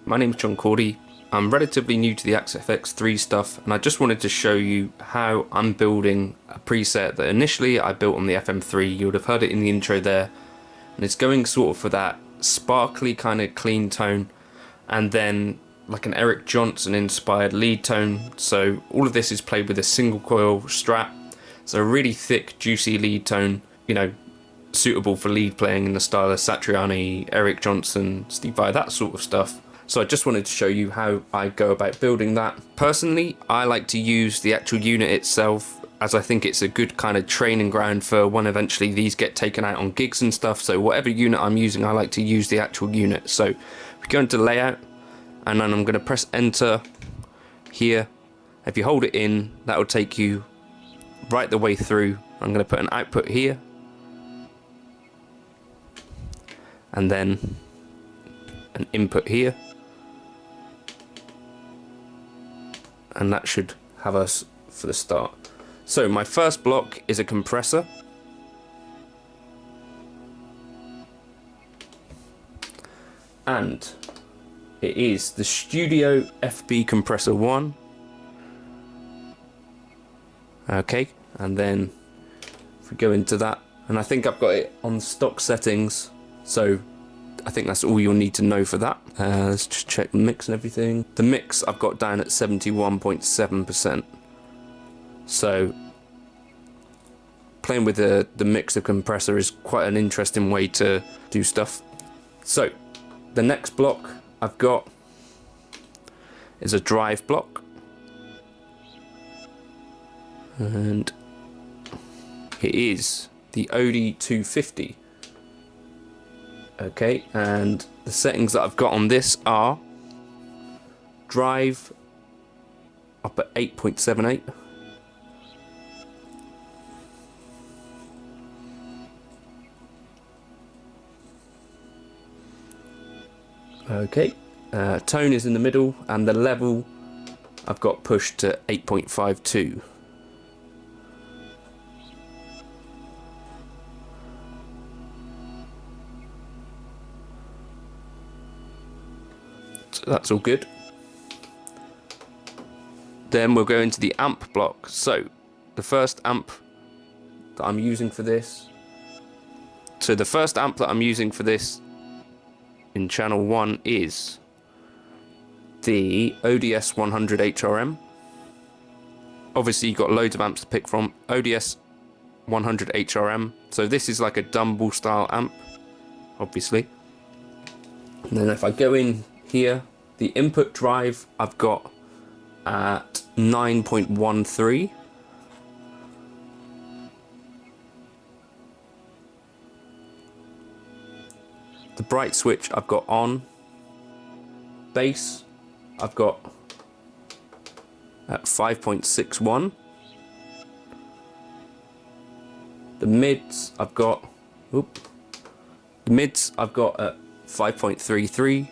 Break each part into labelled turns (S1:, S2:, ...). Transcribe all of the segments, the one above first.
S1: my name's Cordy. I'm relatively new to the XFX3 stuff, and I just wanted to show you how I'm building a preset that initially I built on the FM3. You would have heard it in the intro there, and it's going sort of for that sparkly kind of clean tone, and then like an Eric Johnson inspired lead tone. So all of this is played with a single coil Strat. It's a really thick, juicy lead tone, you know, suitable for lead playing in the style of Satriani, Eric Johnson, Steve Vai, that sort of stuff. So I just wanted to show you how I go about building that. Personally, I like to use the actual unit itself, as I think it's a good kind of training ground for when eventually these get taken out on gigs and stuff. So whatever unit I'm using, I like to use the actual unit. So we go into layout, and then I'm going to press enter here. If you hold it in, that will take you right the way through. I'm going to put an output here, and then an input here, and that should have us for the start. So my first block is a compressor, and it is the Studio FB Compressor 1. Okay, and then if we go into that, and I think I've got it on stock settings, so I think that's all you'll need to know for that. Let's just check the mix and everything. The mix I've got down at 71.7%. So playing with the mixer compressor is quite an interesting way to do stuff. So the next block I've got is a drive block, and it is the OD250. Okay, and the settings that I've got on this are drive up at 8.78, okay, tone is in the middle, and the level I've got pushed to 8.52. So that's all good. Then we'll go into the amp block. So the first amp that I'm using for this, in channel 1 is the ODS 100 HRM. Obviously you've got loads of amps to pick from. ODS 100 HRM. So this is like a Dumble style amp, obviously. And then if I go in here, the input drive I've got at 9.13. The bright switch I've got on. Bass I've got at 5.61. The mids I've got at 5.33.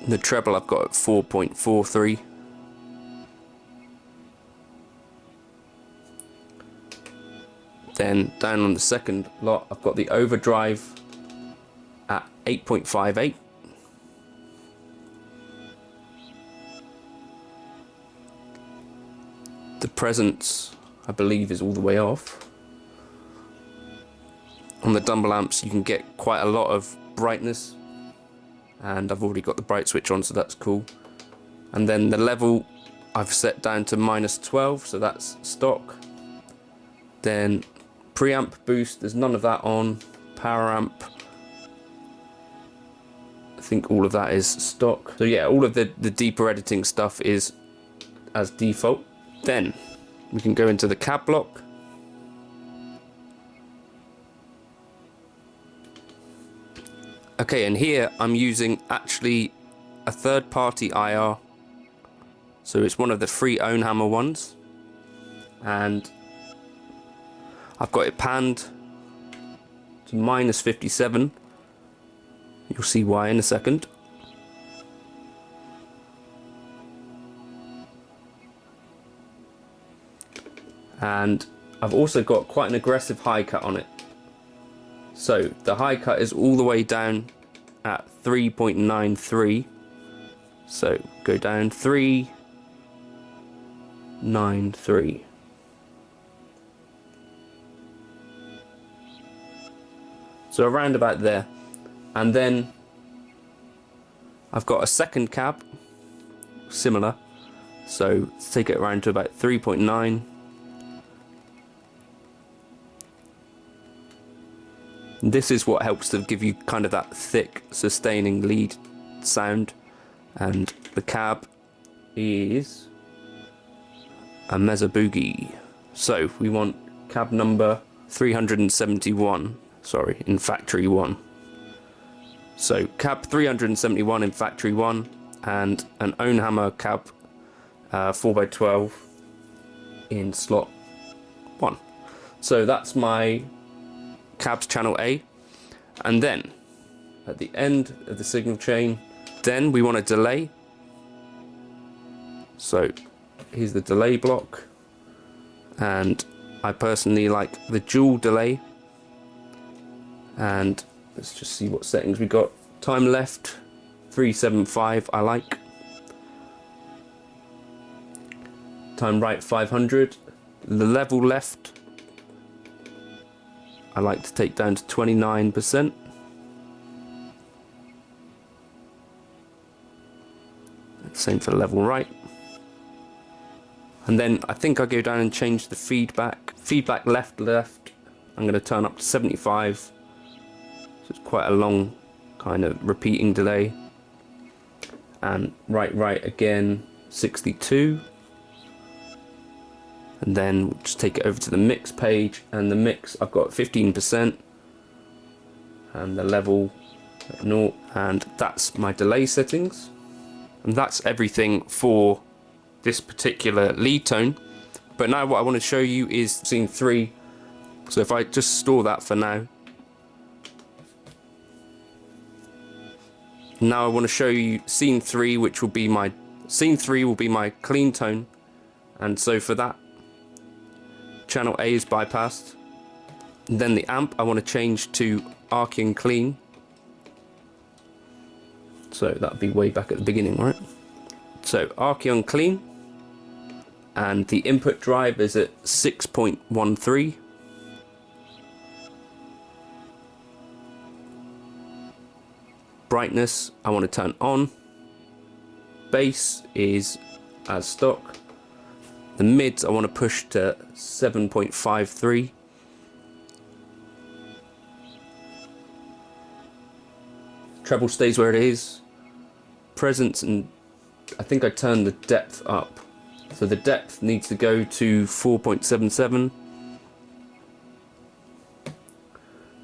S1: The treble I've got at 4.43. Then down on the second lot, I've got the overdrive at 8.58. The presence, I believe, is all the way off. On the Dumble amps, you can get quite a lot of brightness, and I've already got the bright switch on, so that's cool. And then the level I've set down to -12, so that's stock. Then preamp boost, there's none of that on. Power amp, I think all of that is stock. So yeah, all of the deeper editing stuff is as default. Then we can go into the cab block. Okay, and here I'm using actually a third-party IR, so it's one of the free Ownhammer ones, and I've got it panned to -57. You'll see why in a second. And I've also got quite an aggressive high cut on it. So the high cut is all the way down at 3.93. So go down 3.93. So around about there. And then I've got a second cab, similar. So take it around to about 3.9. This is what helps to give you kind of that thick, sustaining lead sound. And the cab is a Mezza Boogie. So we want cab number 371, sorry, in factory 1. So cab 371 in factory 1, and an Ownhammer cab 4x12 in slot 1. So that's my cabs channel A. And then at the end of the signal chain, then we want a delay. So here's the delay block, and I personally like the dual delay. And let's just see what settings we got. Time left 375 I like. Time right 500. The level left I like to take down to 29%. Same for level right. And then I think I go down and change the feedback. Feedback left. I'm going to turn up to 75. So it's quite a long kind of repeating delay. And right again 62. And then we'll just take it over to the mix page, and the mix I've got 15% and the level at 0, and that's my delay settings. And that's everything for this particular lead tone. But now what I want to show you is scene 3. So if I just store that for now. Now I want to show you scene 3, which will be my clean tone. And so for that, channel A is bypassed. And then the amp I want to change to arcing clean. So that'll be way back at the beginning, right? So arcing clean, and the input drive is at 6.13. Brightness I want to turn on. Bass is as stock. The mids I want to push to 7.53. Treble stays where it is. Presence, and I think I turned the depth up. So the depth needs to go to 4.77.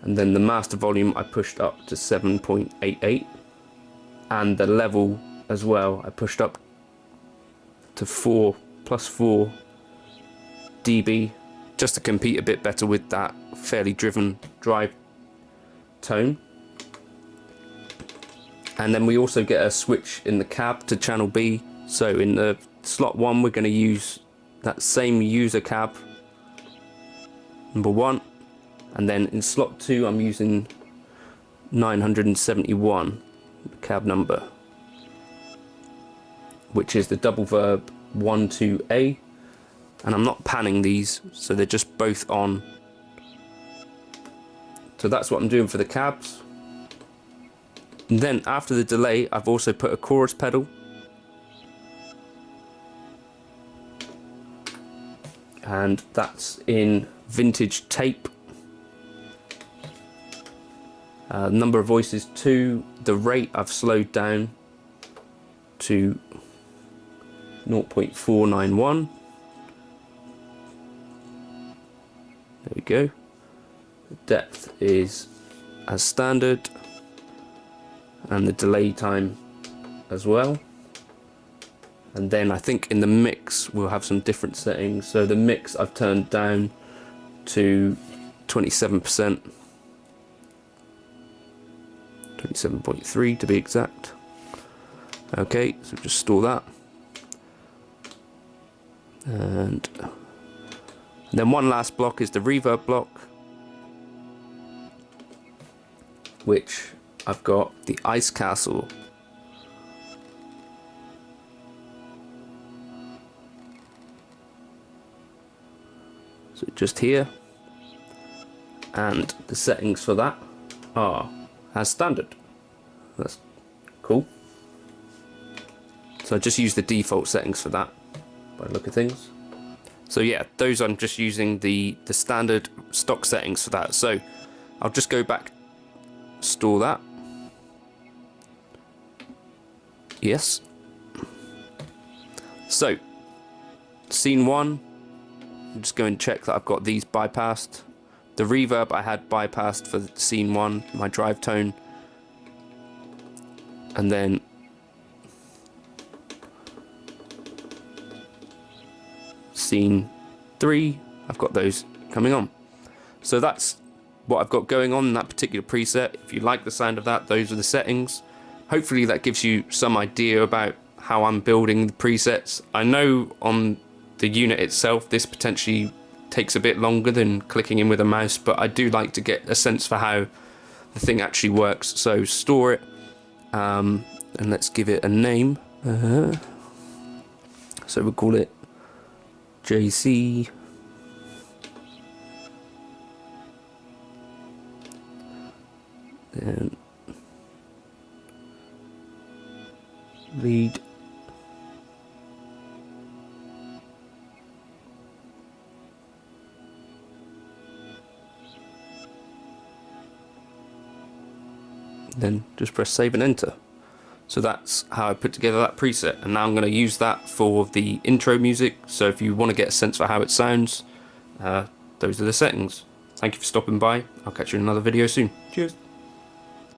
S1: And then the master volume I pushed up to 7.88. And the level as well I pushed up to 4 dB, just to compete a bit better with that fairly driven drive tone. And then we also get a switch in the cab to channel B. So in the slot 1 we're going to use that same user cab number 1, and then in slot 2 I'm using 971, the cab number, which is the double verb 12A, and I'm not panning these, so they're just both on. So that's what I'm doing for the cabs. And then after the delay I've also put a chorus pedal, and that's in vintage tape. Number of voices 2. The rate I've slowed down to 0.491. There we go. The depth is as standard, and the delay time as well. And then I think in the mix we'll have some different settings. So the mix I've turned down to 27%, 27.3 to be exact. Okay, so just store that. And And then one last block is the reverb block, which I've got the Ice Castle. So just here, and the settings for that are as standard. That's cool. So I just use the default settings for that by the look of things. So yeah, those I'm just using the standard stock settings for that. So I'll just go back, store that. Yes. So scene 1, I'm just going to check that I've got these bypassed. The reverb I had bypassed for scene 1, my drive tone. And then scene 3, I've got those coming on. So that's what I've got going on in that particular preset. If you like the sound of that, those are the settings. Hopefully that gives you some idea about how I'm building the presets. I know on the unit itself this potentially takes a bit longer than clicking in with a mouse, but I do like to get a sense for how the thing actually works. So store it, and let's give it a name. So we'll call it JC and lead then just press save and enter. So that's how I put together that preset, and now I'm going to use that for the intro music. So if you want to get a sense for how it sounds, those are the settings. Thank you for stopping by. I'll catch you in another video soon. Cheers.